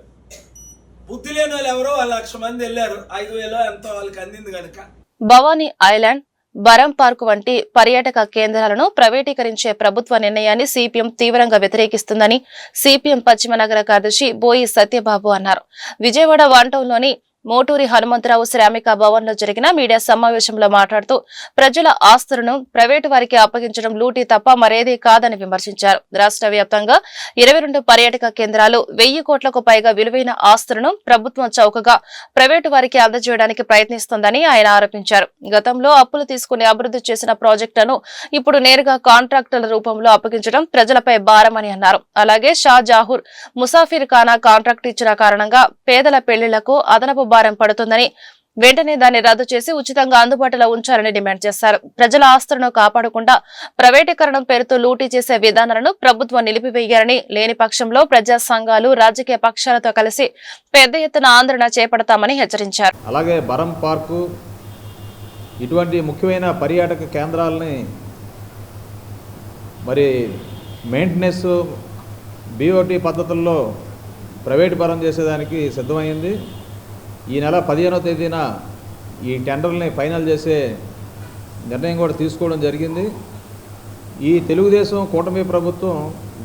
బుద్ధి లేని వాళ్ళు ఎవరో 1,00,000 మంది వెళ్ళారు. 5,000 ఎంతో వాళ్ళకి అందింది కనుక. భవానీ ఐలాండ్, బరం పార్క్ వంటి పర్యాటక కేంద్రాలను ప్రైవేటీకరించే ప్రభుత్వ నిర్ణయాన్ని సిపిఎం తీవ్రంగా వ్యతిరేకిస్తుందని సిపిఎం పశ్చిమ నగర కార్యదర్శి బోయి సత్యబాబు అన్నారు. విజయవాడ 1 టౌన్లోని మోటూరి హనుమంతరావు శ్రామిక భవన్ లో జరిగిన మీడియా సమావేశంలో మాట్లాడుతూ ప్రజల ఆస్తులను ప్రైవేటు వారికి అప్పగించడం లూటీ తప్ప మరేదీ కాదని విమర్శించారు. రాష్ట్ర వ్యాప్తంగా 22 పర్యాటక కేంద్రాలు 1000 కోట్లకు పైగా విలువైన ఆస్తులను ప్రభుత్వం చౌకగా ప్రైవేటు వారికి అందజేయడానికి ప్రయత్నిస్తోందని ఆయన ఆరోపించారు. గతంలో అప్పులు తీసుకుని అభివృద్ధి చేసిన ప్రాజెక్టులను ఇప్పుడు నేరుగా కాంట్రాక్టుల రూపంలో అప్పగించడం ప్రజలపై భారమని అన్నారు. అలాగే షాజాహూర్ ముసాఫిర్ ఖానా కాంట్రాక్ట్ ఇచ్చిన కారణంగా పేదల పెళ్లిళ్లకు అదనపు భారం పడుతుందని వెంటనే దాన్ని రద్దు చేసి ఉచితంగా అందుబాటులో ఉంచాలని డిమాండ్ చేశారు. ప్రజల ఆస్తులను కాపాడకుండా ప్రైవేటీకరణం పేరుతో లూటీ చేసే విధానాలను ప్రభుత్వం నిలిపివేయాలని, లేని పక్షంలో ప్రజా సంఘాలు రాజకీయ పక్షాలతో కలిసి పెద్ద ఎత్తున ఆందోళన చేపడతామని హెచ్చరించారు. అలాగే బరం పార్కు ఇటువంటి ముఖ్యమైన పర్యాటక కేంద్రాలని మరి మెయింటెనెన్స్ బీఓటీ పద్ధతుల్లో ప్రైవేటు పరం చేసేదానికి సిద్ధమైంది. ఈ నెల 15వ తేదీన ఈ టెండర్ని ఫైనల్ చేసే నిర్ణయం కూడా తీసుకోవడం జరిగింది. ఈ తెలుగుదేశం కూటమి ప్రభుత్వం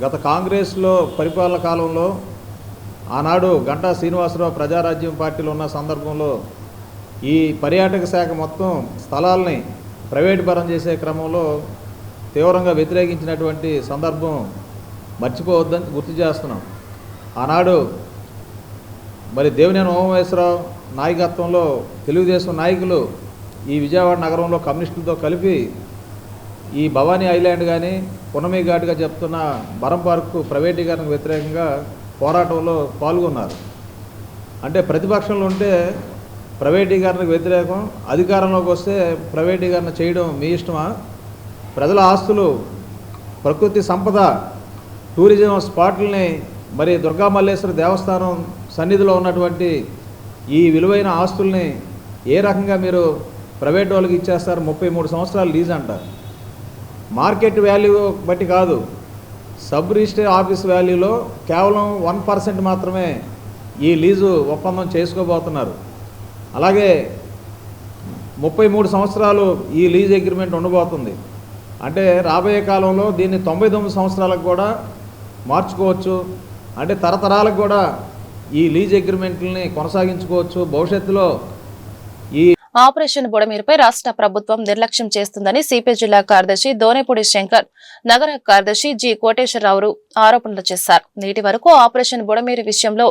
గత కాంగ్రెస్లో పరిపాలన కాలంలో ఆనాడు గంటా శ్రీనివాసరావు ప్రజారాజ్యం పార్టీలో ఉన్న సందర్భంలో ఈ పర్యాటక శాఖ మొత్తం స్థలాల్ని ప్రైవేటు పరం చేసే క్రమంలో తీవ్రంగా వ్యతిరేకించినటువంటి సందర్భం మర్చిపోవద్దని గుర్తు చేస్తున్నాం. ఆనాడు మరి దేవినేని ఉమామహేశ్వరరావు నాయకత్వంలో తెలుగుదేశం నాయకులు ఈ విజయవాడ నగరంలో కమ్యూనిస్టులతో కలిపి ఈ భవానీ ఐలాండ్ కానీ పునమి ఘాట్గా చెప్తున్న బరం పార్కు ప్రైవేటీకరణకు వ్యతిరేకంగా పోరాటంలో పాల్గొన్నారు. అంటే ప్రతిపక్షంలో ఉంటే ప్రైవేటీకరణకు వ్యతిరేకం, అధికారంలోకి వస్తే ప్రైవేటీకరణ చేయడం మీ ఇష్టమా? ప్రజల ఆస్తులు, ప్రకృతి సంపద, టూరిజం స్పాట్లని, మరి దుర్గా మల్లేశ్వర దేవస్థానం సన్నిధిలో ఉన్నటువంటి ఈ విలువైన ఆస్తుల్ని ఏ రకంగా మీరు ప్రైవేట్ వాళ్ళకి ఇచ్చేస్తారు? 33 సంవత్సరాలు లీజ్ అంటారు. మార్కెట్ వాల్యూ బట్టి కాదు, సబ్ రిజిస్టర్ ఆఫీస్ వాల్యూలో కేవలం 1% మాత్రమే ఈ లీజు ఒప్పందం చేసుకోబోతున్నారు. అలాగే 33 సంవత్సరాలు ఈ లీజ్ అగ్రిమెంట్ ఉండబోతుంది. అంటే రాబోయే కాలంలో దీన్ని 99 సంవత్సరాలకు కూడా మార్చుకోవచ్చు. అంటే తరతరాలకు కూడా ఈ లీజ్ అగ్రిమెంట్లని కొనసాగించుకోవచ్చు. భవిష్యత్తులో ఈ ఆపరేషన్ బుడమేరుపై రాష్ట్ర ప్రభుత్వం నిర్లక్ష్యం చేస్తుందని సిపిఐ జిల్లా కార్యదర్శి దోనేపూడి శంకర్, నగర కార్యదర్శి జి కోటేశ్వరరావు ఆరోపణలు చేశారు. నేటి వరకు ఆపరేషన్ బుడమేరు విషయంలో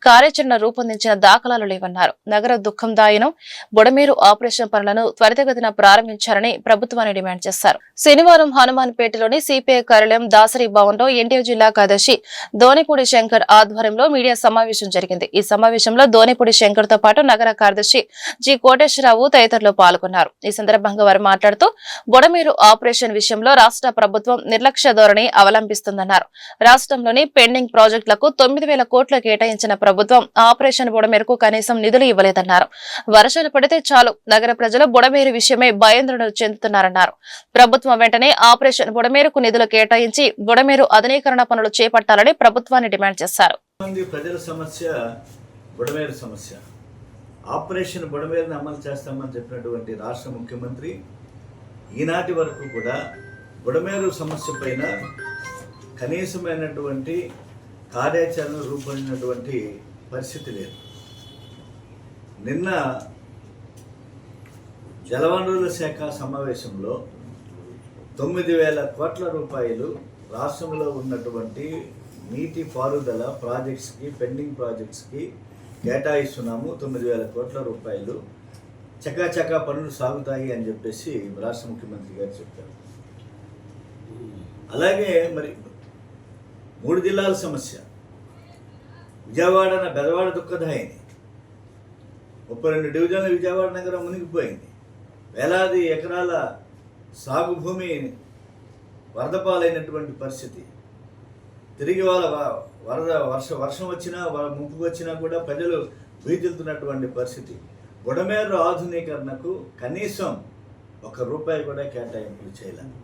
కార్యాచరణ రూపొందించిన దాఖలాలు లేవన్నారు. నగర దుఃఖం దాయనం బుడమేరు ఆపరేషన్ పనులను త్వరితగతిన ప్రారంభించాలని ప్రభుత్వాన్ని డిమాండ్ చేశారు. శనివారం హనుమాన్పేటలోని సిపిఐ కార్యాలయం దాసరి భవన్ లో ఎన్టీఆర్ జిల్లా కార్యదర్శి దోనేపూడి శంకర్ ఆధ్వర్యంలో మీడియా సమావేశం జరిగింది. ఈ సమావేశంలో దోనేపూడి శంకర్ తో పాటు నగర కార్యదర్శి జి కోటేశ్వరరావు తదితరులు పాల్గొన్నారు. ఈ సందర్భంగా వారు మాట్లాడుతూ బుడమేరు ఆపరేషన్ విషయంలో రాష్ట్ర ప్రభుత్వం నిర్లక్ష్య ధోరణి అవలంబిస్తుందన్నారు. రాష్ట్రంలోని పెండింగ్ ప్రాజెక్టులకు 9,000 కోట్లు కేటాయించిన ప్రభుత్వం ఆపరేషన్ బుడమేరుకు కనీసం నిధులు ఇవ్వలేదన్నారు. వర్షాలు పడితే చాలు నగర ప్రజలు బుడమేరు విషయమై భయాందోళన చెందుతున్నారన్నారు. ప్రభుత్వం వెంటనే ఆపరేషన్ బుడమేరుకు నిధులు కేటాయించి బుడమేరు ఆధునీకరణ పనులు చేపట్టాలని ప్రభుత్వాన్ని డిమాండ్ చేశారు. ప్రజల సమస్య బుడమేరు సమస్య. ఆపరేషన్ బుడమేరుని అమలు చేస్తామని చెప్పినటువంటి రాష్ట్ర ముఖ్యమంత్రి ఈనాటి వరకు కూడా బుడమేరు సమస్య పైన కనీసమైనటువంటి కార్యాచరణ రూపొందినటువంటి పరిస్థితి లేదు. నిన్న జలవనరుల శాఖ సమావేశంలో 9,000 కోట్ల రూపాయలు రాష్ట్రంలో ఉన్నటువంటి నీటి పారుదల ప్రాజెక్ట్స్కి, పెండింగ్ ప్రాజెక్ట్స్కి కేటాయిస్తున్నాము. 9,000 కోట్ల రూపాయలు చకాచకా పనులు సాగుతాయి అని చెప్పేసి రాష్ట్ర ముఖ్యమంత్రి గారు చెప్పారు. అలాగే మరి 3 జిల్లాల సమస్య, విజయవాడ బెదవాడ దుఃఖదాయిని, 32 డివిజన్ల విజయవాడ నగరం మునిగిపోయింది. వేలాది ఎకరాల సాగు భూమి వరదపాలైనటువంటి పరిస్థితి. తిరిగి వాళ్ళ వర్షం వచ్చినా, ముంపుకు వచ్చినా కూడా ప్రజలు భీతిల్తున్నటువంటి పరిస్థితి. బుడమేరు ఆధునీకరణకు కనీసం ₹1 కూడా కేటాయింపులు చేయలేదు.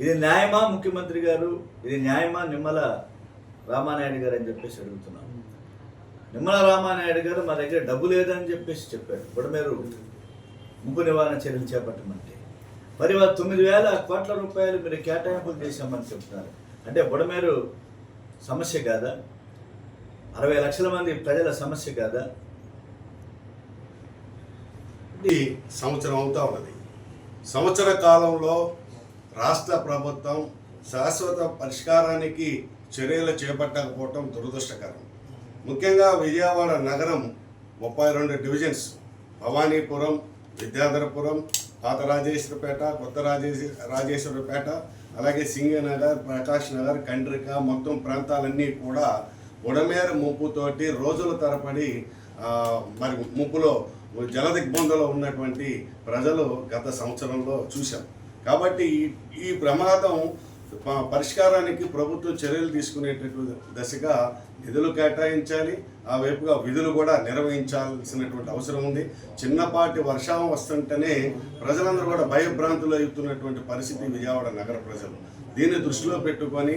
ఇది న్యాయమా ముఖ్యమంత్రి గారు? ఇది న్యాయమా నిమ్మల రామానాయుడు గారు అని చెప్పేసి అడుగుతున్నాం. నిమ్మల రామానాయుడు గారు మా దగ్గర డబ్బు లేదని చెప్పేసి చెప్పాడు బుడమేరు ముంపు నివారణ చర్యలు చేపట్టమంటే. మరి వాళ్ళు 9,000 కోట్ల రూపాయలు మీరు కేటాయింపులు చేశామని చెప్తున్నారు. అంటే బుడమేరు సమస్య కాదా? 60 లక్షల మంది ప్రజల సమస్య కాదా? ఈ సంవత్సరం అవుతా ఉన్నది. సంవత్సర కాలంలో రాష్ట్ర ప్రభుత్వం శాశ్వత పరిష్కారానికి చర్యలు చేపట్టకపోవటం దురదృష్టకరం. ముఖ్యంగా విజయవాడ నగరం 32 డివిజన్స్, భవానీపురం, విద్యాధరపురం, పాత రాజేశ్వరపేట, కొత్త రాజేశ్వరపేట, అలాగే సింగనగర్, ప్రకాష్ నగర్, కండ్రిక మొత్తం ప్రాంతాలన్నీ కూడా బుడమేరు ముంపుతోటి రోజుల తరబడి మరి ముంపులో జలదిగ్బంధంలో ఉన్నటువంటి ప్రజలు గత సంవత్సరంలో చూశాం. కాబట్టి ఈ ప్రమాదం పరిష్కారానికి ప్రభుత్వం చర్యలు తీసుకునేటటువంటి దశగా నిధులు కేటాయించాలి. ఆ వైపుగా విధులు కూడా నిర్వహించాల్సినటువంటి అవసరం ఉంది. చిన్నపాటి వర్షం వస్తుంటేనే ప్రజలందరూ కూడా భయభ్రాంతులు అవుతున్నటువంటి పరిస్థితి విజయవాడ నగర ప్రజలు. దీన్ని దృష్టిలో పెట్టుకొని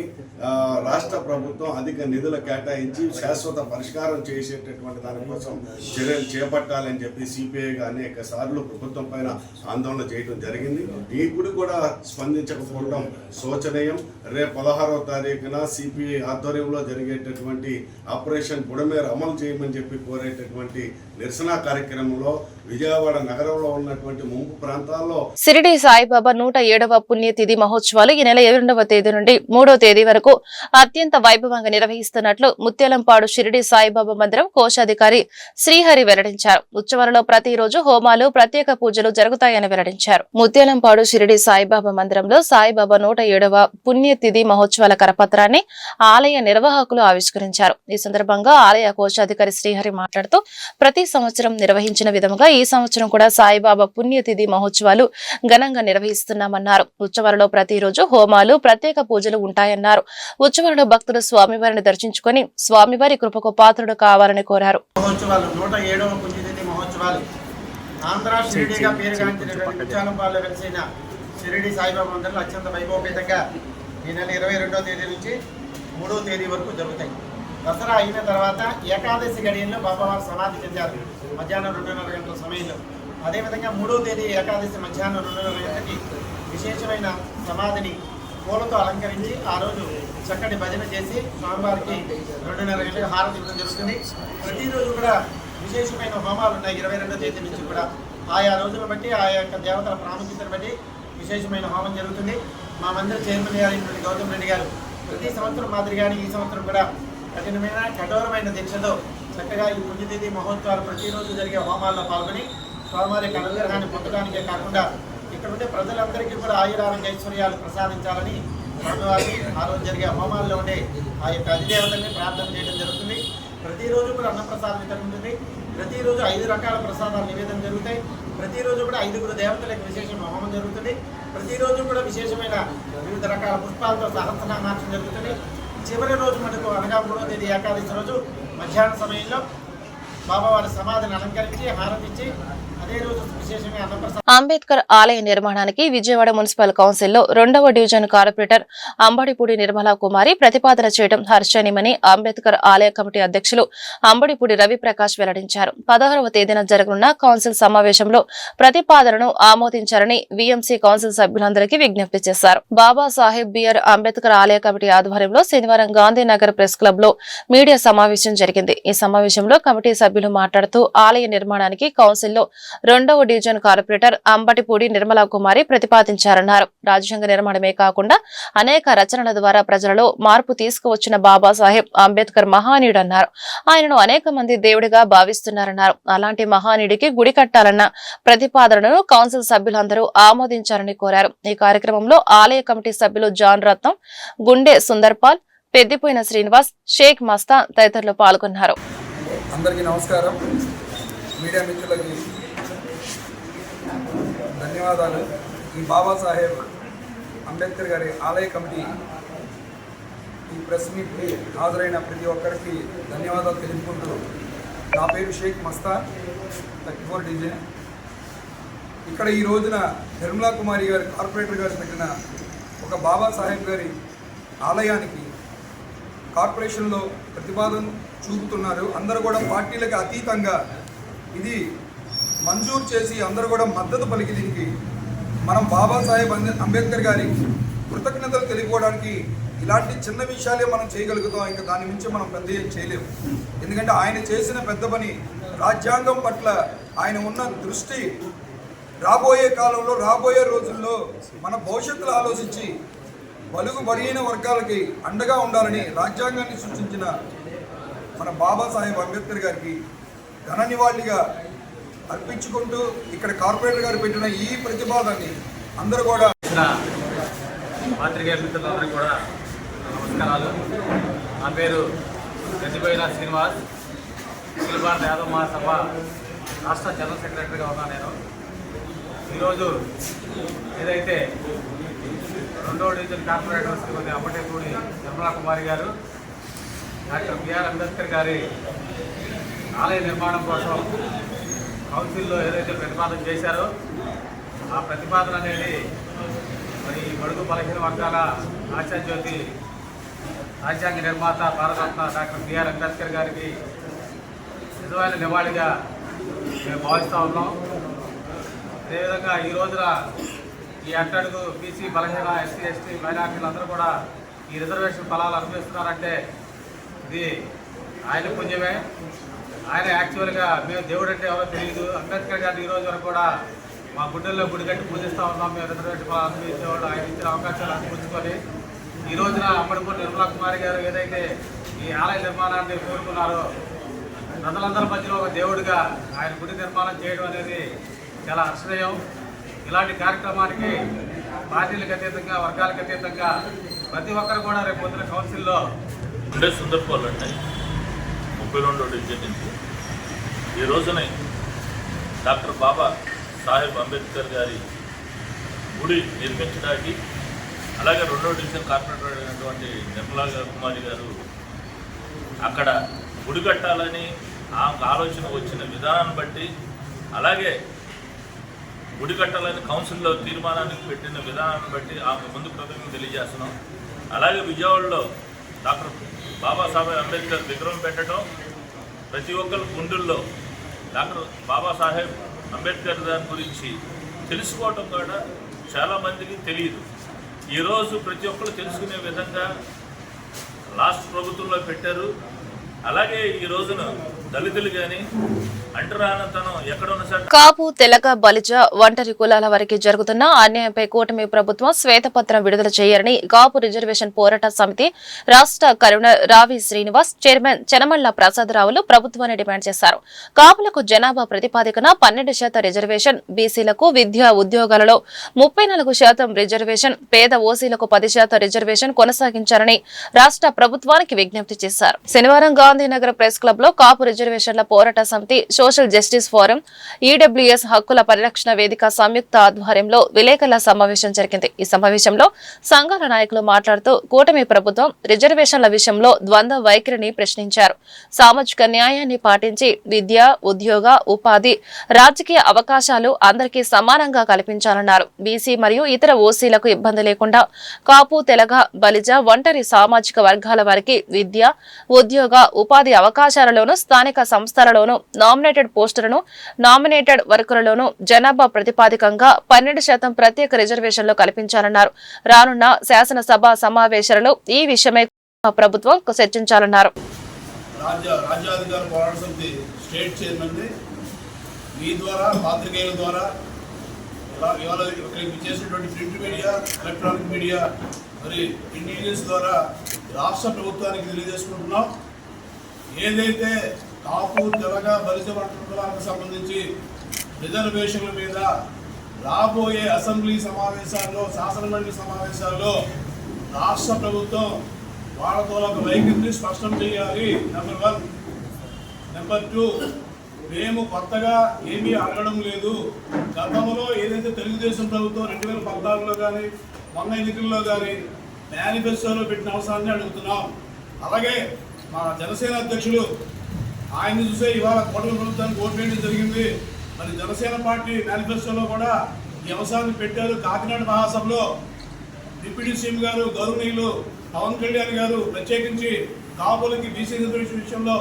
రాష్ట్ర ప్రభుత్వం అధిక నిధులు కేటాయించి శాశ్వత పరిష్కారం చేసేటటువంటి దానికోసం చర్యలు చేపట్టాలని చెప్పి సిపిఐగా అనేక సార్లు ప్రభుత్వం పైన ఆందోళన చేయడం జరిగింది. ఇప్పుడు కూడా స్పందించకపోవడం శోచనీయం. రేపు 16వ తారీఖున సిపిఐ ఆధ్వర్యంలో జరిగేటటువంటి ఆపరేషన్ బుడమేరు అమలు చేయమని చెప్పి కోరేటటువంటి నిరసన కార్యక్రమంలో విజయవాడ నగరంలో ఉన్నటువంటి ముంపు ప్రాంతాల్లో షిరిడి సాయిబాబా 107వ పుణ్యతిథి మహోత్సవాలు ఈ నెల 2వ తేదీ నుండి 3వ తేదీ వరకు అత్యంత వైభవంగా నిర్వహిస్తున్నట్లు ముత్యాలంపాడు షిరిడి సాయిబాబా మందిరం కోశాధికారి శ్రీహరి వెల్లడించారు. ఉత్సవాలలో ప్రతిరోజు హోమాలు, ప్రత్యేక పూజలు జరుగుతాయని వెల్లడించారు. ముత్యాలంపాడు షిరిడి సాయిబాబా మందిరంలో సాయిబాబా 107వ పుణ్యతిథి మహోత్సవాల కరపత్రాన్ని ఆలయ నిర్వాహకులు ఆవిష్కరించారు. ఈ సందర్భంగా ఆలయ కోశాధికారి శ్రీహరి మాట్లాడుతూ ప్రతి సంవత్సరం నిర్వహించిన విధముగా ఈ సంవత్సరం కూడా సాయిబాబా పుణ్యతిథి మహోత్సవాలు ఘనంగా నిర్వహిస్తున్నామన్నారు. ఉత్సవాలలో ప్రతిరోజు హోమాలు, ప్రత్యేక పూజలు ఉంటాయన్నారు. ఉత్సవాలలో భక్తులు స్వామివారిని దర్శించుకుని స్వామివారి కృపకు పాత్రుడు కావాలని కోరారు. 107వ పుణ్యతిథి మహోత్సవాలు ఆంధ్ర షిరిడిగా పేరుగాంచినటువంటి ముత్యాలంపాడులో వెలిసిన షిరిడి సాయిబాబా మందిరంలో అత్యంత వైభవపేతంగా ఈ నెల 22వ తేదీ నుంచి 3వ తేదీ వరకు జరుగుతాయి. దసరా అయిన తర్వాత ఏకాదశి గడియల్లో బాబావారు సమాధి చెందారు మధ్యాహ్నం 2:30 గంటల సమయంలో. అదేవిధంగా 3వ తేదీ ఏకాదశి మధ్యాహ్నం 2:30 గంటలకి విశేషమైన సమాధిని పూలతో అలంకరించి ఆ రోజు చక్కటి భజన చేసి స్వామివారికి 2:30 గంటలకు హారతి ఇవ్వడం జరుగుతుంది. ప్రతిరోజు కూడా విశేషమైన హోమాలు ఉన్నాయి. 22వ తేదీ నుంచి కూడా ఆయా రోజులను బట్టి ఆయా యొక్క దేవతల ప్రాముఖ్యతను బట్టి విశేషమైన హోమం జరుగుతుంది. మా మందిర చైర్మన్ గారు గౌతమ్ రెడ్డి గారు ప్రతి సంవత్సరం మాదిరిగానే ఈ సంవత్సరం కూడా కఠోరమైన దీక్షతో చక్కగా ఈ పుణ్యతిథి మహోత్సవాలు ప్రతిరోజు జరిగే హోమాల్లో పాల్గొని స్వామివారి యొక్క అనుగ్రహాన్ని పొందడానికే కాకుండా ఇక్కడ ఉండే ప్రజలందరికీ కూడా ఆయురారోగ్య ఐశ్వర్యాలు ప్రసాదించాలని స్వామివారిని ఆ రోజు జరిగే హోమాల్లో ఉండే ఆ యొక్క అధిదేవతల్ని ప్రార్థన చేయడం జరుగుతుంది. ప్రతిరోజు కూడా అన్నప్రసాదం వితరణ ఉంటుంది. ప్రతిరోజు 5 రకాల ప్రసాదాలు నివేదన జరుగుతాయి. ప్రతిరోజు కూడా 5 దేవతలకు విశేషమైన హోమం జరుగుతుంది. ప్రతిరోజు కూడా విశేషమైన వివిధ రకాల పుష్పాలతో సహస్రనామార్చన జరుగుతుంది. చివరి రోజు మనకు అనగా 3వ తేదీ ఏకాదశి రోజు మధ్యాహ్న సమయంలో బాబావారి సమాధిని అలంకరించి హారతిచ్చి అదే రోజు విశేషంగా అన్నప్రసాదం. అంబేద్కర్ ఆలయ నిర్మాణానికి విజయవాడ మున్సిపల్ కౌన్సిల్లో 2వ డివిజన్ కార్పొరేటర్ అంబడిపూడి నిర్మలా కుమారి ప్రతిపాదన చేయడం హర్షణీయమని అంబేద్కర్ ఆలయ కమిటీ అధ్యక్షులు అంబడిపూడి రవిప్రకాష్ వెల్లడించారు. 16వ తేదీన జరగనున్న కౌన్సిల్ సమావేశంలో ప్రతిపాదనను ఆమోదించారని వీఎంసీ కౌన్సిల్ సభ్యులందరికీ విజ్ఞప్తి చేశారు. బాబాసాహెబ్ బిఆర్ అంబేద్కర్ ఆలయ కమిటీ ఆధ్వర్యంలో శనివారం గాంధీనగర్ ప్రెస్ క్లబ్ లో మీడియా సమావేశం జరిగింది. ఈ సమావేశంలో కమిటీ సభ్యులు మాట్లాడుతూ ఆలయ నిర్మాణానికి కౌన్సిల్లో 2వ డివిజన్ కార్పొరేటర్ అంబటిపూడి నిర్మలా కుమారి ప్రతిపాదించారన్నారు. రాజ్యాంగ నిర్మాణమే కాకుండా అనేక రచనల ద్వారా ప్రజలలో మార్పు తీసుకువచ్చిన బాబాసాహెబ్ అంబేద్కర్ మహానీయుడన్నారు. ఆయనను అనేక మంది దేవుడిగా భావిస్తున్నారన్నారు. అలాంటి మహానీయుడికి గుడి కట్టాలన్న ప్రతిపాదనను కౌన్సిల్ సభ్యులందరూ ఆమోదించారని కోరారు. ఈ కార్యక్రమంలో ఆలయ కమిటీ సభ్యులు జాన్ రత్నం, గుండె సుందర్పాల్, పెద్దిపోయిన శ్రీనివాస్, షేక్ మస్తాన్ తదితరులు పాల్గొన్నారు. అందరికీ నమస్కారం. మీడియా మిత్రులకి ధన్యవాదాలు. ఈ బాబాసాహెబ్ అంబేద్కర్ గారి ఆలయ కమిటీ ఈ ప్రెస్ మీట్కి హాజరైన ప్రతి ఒక్కరికి ధన్యవాదాలు తెలుపుకుంటూ, నా పేరు షేక్ మస్తాన్, 34 డివిజన్. ఇక్కడ ఈ రోజున నిర్మలా కుమారి గారి కార్పొరేటర్ గారు పెట్టిన ఒక బాబాసాహెబ్ గారి ఆలయానికి కార్పొరేషన్లో ప్రతిపాదన చూపుతున్నారు. అందరూ కూడా పార్టీలకు అతీతంగా ఇది మంజూరు చేసి అందరూ కూడా మద్దతు పలికి దీనికి మనం బాబాసాహెబ్ అంబేద్కర్ గారి కృతజ్ఞతలు తెలుపుకోవడానికి ఇలాంటి చిన్న విషయాలే మనం చేయగలుగుతాం. ఇంకా దాని మించి మనం పెద్ద ఏం చేయలేము. ఎందుకంటే ఆయన చేసిన పెద్ద పని రాజ్యాంగం పట్ల ఆయన ఉన్న దృష్టి రాబోయే కాలంలో రాబోయే రోజుల్లో మన భవిష్యత్తులో ఆలోచించి బలుగు బలహీన వర్గాలకి అండగా ఉండాలని రాజ్యాంగాన్ని సూచించిన మన బాబాసాహెబ్ అంబేద్కర్ గారికి ఘన నివాళిగా అర్పించుకుంటూ ఇక్కడ కార్పొరేటర్ గారు పెట్టిన ఈ ప్రతిపాదనని అందరూ కూడా పాత్రికేయ మిత్రులందరికీ కూడా నమస్కారాలు. నా పేరు గంజిబోయిన శ్రీనివాస్, అఖిల భారత యాదవ మహాసభ రాష్ట్ర జనరల్ సెక్రటరీగా ఉన్నాను నేను. ఈరోజు ఏదైతే 2వ డివిజన్ కార్పొరేటర్ శ్రీమతి అమ్మటేపూడి నిర్మలా కుమారి గారు డాక్టర్ బిఆర్ అంబేద్కర్ గారి ఆలయ నిర్మాణం కోసం కౌన్సిల్లో ఏదైతే ప్రతిపాదన చేశారో ఆ ప్రతిపాదన అనేది మరి బడుగు బలహీన వర్గాల ఆశాజ్యోతి రాజ్యాంగ నిర్మాత భారతరత్న డాక్టర్ బిఆర్ అంబేద్కర్ గారికి నిజమైన నివాళిగా మేము భావిస్తూ ఉన్నాం. అదేవిధంగా ఈ రోజున ఈ అట్టడుగు బీసీ బలహీన ఎస్సీ ఎస్టీ మైనార్టీలు అందరూ కూడా ఈ రిజర్వేషన్ ఫలాలు అనుభవిస్తున్నారంటే ఇది ఆయన పుణ్యమే. ఆయన యాక్చువల్గా మేము దేవుడు అంటే ఎవరో తెలియదు. అంబేద్కర్ గారిని ఈ రోజు వరకు కూడా మా గుడ్డల్లో గుడి కట్టి పూజిస్తూ ఉన్నాం. మేము రిజర్వేషన్ ఫలాలు అనుభవించేవాళ్ళు ఆయన ఇచ్చిన అవకాశాలు అందిపుచ్చుకొని ఈ రోజున అమ్మడిపూడి నిర్మలా కుమారి గారు ఏదైతే ఈ ఆలయ నిర్మాణాన్ని కోరుకున్నారో ప్రజలందరి మధ్యలో ఒక దేవుడిగా ఆయన గుడి నిర్మాణం చేయడం అనేది చాలా హర్షణీయం. ఇలాంటి కార్యక్రమానికి పార్టీలకు అతీతంగా వర్గాలకు అతీతంగా ప్రతి ఒక్కరు కూడా రేపు పొద్దున కౌన్సిల్లో ఉండే సందర్భాలు ఉన్నాయి. 32వ డివిజన్ నుంచి ఈ రోజున డాక్టర్ బాబా సాహెబ్ అంబేద్కర్ గారి గుడి నిర్మించడానికి, అలాగే 2వ డివిజన్ కార్పొరేటర్ అయినటువంటి నిర్మలా కుమారి గారు అక్కడ గుడి కట్టాలని ఆలోచన వచ్చిన విధానాన్ని బట్టి, అలాగే గుడి కట్టాలని కౌన్సిల్లో తీర్మానానికి పెట్టిన విధానాన్ని బట్టి ఆమె ముందు కృతజ్ఞతలు తెలియజేస్తున్నాం. అలాగే విజయవాడలో డాక్టర్ బాబాసాహెబ్ అంబేద్కర్ విగ్రహం పెట్టడం, ప్రతి ఒక్కరి గుండెల్లో డాక్టర్ బాబాసాహెబ్ అంబేద్కర్ దాని గురించి తెలుసుకోవటం కూడా చాలామందికి తెలియదు. ఈరోజు ప్రతి ఒక్కరు తెలుసుకునే విధంగా లాస్ట్ ప్రభుత్వంలో పెట్టారు. అలాగే ఈ రోజున దళితులు కానీ అంటరానతనం ఎక్కడున్న సార్ కాపు, తెలగ, బలిజ, ఒంటరి కులాల వారికి జరుగుతున్న అన్యాయంపై కూటమి ప్రభుత్వం శ్వేతపత్రం విడుదల చేయాలని కాపు రిజర్వేషన్ పోరాట సమితి రాష్ట్ర కన్వీనర్ రావి శ్రీనివాస్, చైర్మన్ చెనమల్ల ప్రసాదరావులు ప్రభుత్వాన్ని డిమాండ్ చేశారు. కాపులకు జనాభా ప్రతిపాదికన 12% రిజర్వేషన్, బీసీలకు విద్యా ఉద్యోగాలలో 34% రిజర్వేషన్, పేద ఓసీలకు 10% రిజర్వేషన్ కొనసాగించాలని రాష్ట్ర ప్రభుత్వానికి విజ్ఞప్తి చేశారు. శనివారం గాంధీనగర్ ప్రెస్ క్లబ్ లో కాపు రిజర్వేషన్ల పోరాట సమితి, సోషల్ జస్టిస్ ఫోరం, ఈడబ్ల్యూఎస్ హక్కుల పరిరక్షణ వేదిక సంయుక్త ఆధ్వర్యంలో విలేకరుల సమావేశం జరిగింది. ఈ సమావేశంలో సంఘాల నాయకులు మాట్లాడుతూ కూటమి ప్రభుత్వం రిజర్వేషన్ల విషయంలో ద్వంద్వ వైఖరిని ప్రశ్నించారు. సామాజిక న్యాయాన్ని పాటించి విద్య, ఉద్యోగ, ఉపాధి, రాజకీయ అవకాశాలు అందరికీ సమానంగా కల్పించాలన్నారు. బీసీ మరియు ఇతర ఓసీలకు ఇబ్బంది లేకుండా కాపు, తెలగ, బలిజ, ఒంటరి సామాజిక వర్గాల వారికి విద్య, ఉద్యోగ, ఉపాధి అవకాశాలలోను, స్థానిక సంస్థలలోను, నామినేటెడ్ పోస్టులను, నామినేటెడ్ వర్కులలోను జనాభా ప్రతిపాదికంగా 12% ప్రత్యేక రిజర్వేషన్లు కల్పించాలన్నారు. రానున్న శాసనసభ సమావేశాలలో ఈ విషయమై ప్రభుత్వం చర్చించాలన్నారు. రాజ్యాధికార పోరాట సమితి స్టేట్ చైర్మన్ మీ ద్వారా, పాత్రికేయుల ద్వారా, ఇవాళ ఇక్కడికి చేసినటువంటి ప్రింట్ మీడియా, ఎలక్ట్రానిక్ మీడియా, మరి ఇంటెలిజెన్స్ ద్వారా రాష్ట్ర ప్రభుత్వానికి తెలియజేసుకుంటున్నాం. ఏదైతే కాపు, తెలగ, బలిజ కులాలకు సంబంధించి రిజర్వేషన్ల మీద రాబోయే అసెంబ్లీ సమావేశాల్లో, శాసనమండలి సమావేశాల్లో రాష్ట్ర ప్రభుత్వం వాళ్ళతో ఒక వైఖరిని స్పష్టం చేయాలి. నెంబర్ 1. నెంబర్ 2, మేము కొత్తగా ఏమీ అడగడం లేదు. గతంలో ఏదైతే తెలుగుదేశం ప్రభుత్వం 2014లో కానీ మొన్న ఎన్నికల్లో కానీ మేనిఫెస్టోలో పెట్టిన అవసరాన్ని అడుగుతున్నాం. అలాగే మా జనసేన అధ్యక్షులు ఆయన్ని చూసే ఇవాళ కూటమి ప్రభుత్వానికి ఓటు వేయడం జరిగింది. మరి జనసేన పార్టీ మేనిఫెస్టోలో కూడా ఈ అంశాన్ని పెట్టారు. కాకినాడ మహాసభలో డిప్యూటీ సీఎం గారు గౌరవనీయులు పవన్ కళ్యాణ్ గారు ప్రత్యేకించి కాపులకి బీసీ రిజర్వేషన్ విషయంలో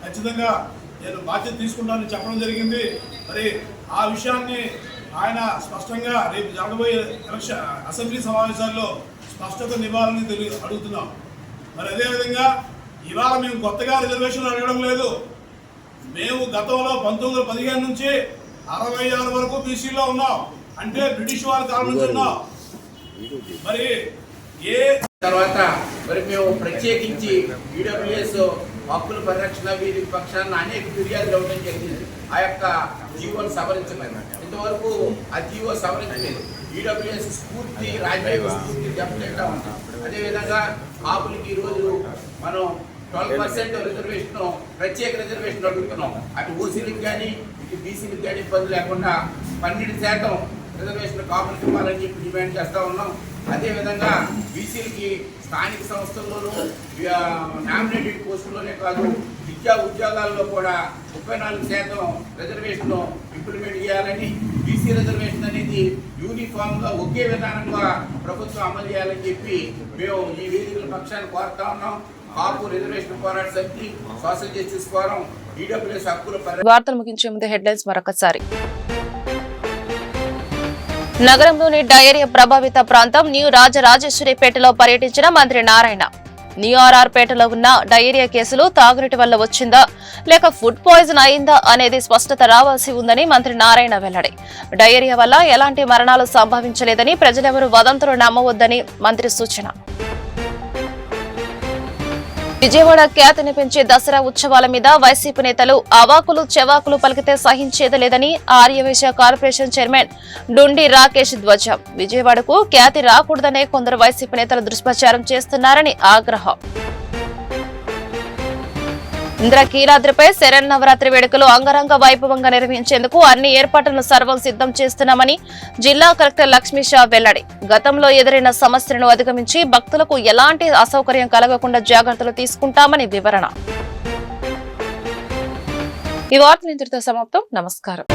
ఖచ్చితంగా నేను బాధ్యత తీసుకుంటానని చెప్పడం జరిగింది. మరి ఆ విషయాన్ని ఆయన స్పష్టంగా రేపు జరగబోయే అసెంబ్లీ సమావేశాల్లో స్పష్టత నివారణని అడుగుతున్నాం. మరి అదేవిధంగా ఇవాళ మేము కొత్తగా రిజర్వేషన్లు అడగడం లేదు. మేము గతంలో 1915 నుంచి 66 వరకు బీసీలో ఉన్నాం, అంటే బ్రిటిష్ వారి కాలం నుంచి ఉన్నాం. మరి తర్వాత మరి మేము ప్రత్యేకించి ఈడబ్ల్యూఎస్ హక్కుల పరిరక్షణ వీరి పక్షాన అనేక ఫిర్యాదులు ఇవ్వడం జరిగింది. ఆ యొక్క జీవోను సవరించలేదు. ఇంతవరకు ఆ జీవో సవరించలేదు. ఈడబ్ల్యూఎస్ స్ఫూర్తి రాజ్యాంగ స్ఫూర్తి దెబ్బతింటా ఉంది. అదేవిధంగా కాపులకి ఈరోజు మనం 12% రిజర్వేషన్, ప్రత్యేక రిజర్వేషన్ అడుగుతున్నాం. అటు ఓసీలకు కానీ ఇటు బీసీలకు కానీ ఇబ్బంది లేకుండా 12% రిజర్వేషన్ కాపులకి ఇవ్వాలని చెప్పి డిమాండ్ చేస్తూ ఉన్నాం. అదేవిధంగా బీసీలకి స్థానిక సంస్థల్లోనూ నామినేటెడ్ పోస్టుల్లోనే కాదు ఉద్యోగాల్లో కూడా 34% రిజర్వేషన్ ఇంప్లిమెంట్ చేయాలని, బీసీ రిజర్వేషన్ అనేది యూనిఫామ్గా ఒకే విధానంగా ప్రభుత్వం అమలు చేయాలని చెప్పి మేము ఈ వేదికల పక్షాన్ని కోరుతా ఉన్నాం. కాపు రిజర్వేషన్ పోరాట సమితి, సోషల్ జస్టిస్ ఫోరం, ఈడబ్ల్యూఎస్ హక్కుల వార్తలు ముగించే ముందు హెడ్లైన్స్ మరొకసారి. నగరంలోని డయేరియా ప్రభావిత ప్రాంతం న్యూ రాజరాజేశ్వరిపేటలో పర్యటించిన మంత్రి నారాయణ. న్యూ ఆర్ఆర్పేటలో ఉన్న డయేరియా కేసులు తాగునీటి వల్ల వచ్చిందా లేక ఫుడ్ పాయిజన్ అయిందా అనేది స్పష్టత రావాల్సి ఉందని మంత్రి నారాయణ వెల్లడి. డయేరియా వల్ల ఎలాంటి మరణాలు సంభవించలేదని, ప్రజలెవరూ వదంతులు నమ్మవద్దని మంత్రి సూచన. విజయవాడ ఖ్యాతిని పెంచే దసరా ఉత్సవాల మీద వైసీపీ నేతలు అవాకులు చెవాకులు పలికితే సహించేది లేదని ఆర్యవైశ్య కార్పొరేషన్ చైర్మన్ డుండి రాకేష్ ధ్వజం. విజయవాడకు ఖ్యాతి రాకూడదనే కొందరు వైసీపీ నేతలు దుష్ప్రచారం చేస్తున్నారని ఆగ్రహం. ఇంద్రకీలాద్రిపై శరన్నవరాత్రి వేడుకలు అంగరంగ వైభవంగా నిర్వహించేందుకు అన్ని ఏర్పాట్లను సర్వం సిద్ధం చేస్తున్నామని జిల్లా కలెక్టర్ లక్ష్మీషా వెల్లడి. గతంలో ఎదురైన సమస్యలను అధిగమించి భక్తులకు ఎలాంటి అసౌకర్యం కలగకుండా జాగ్రత్తలు తీసుకుంటామని వివరణ. ఈ వార్తలు ఇంతటితో సమాప్తం. నమస్కారం.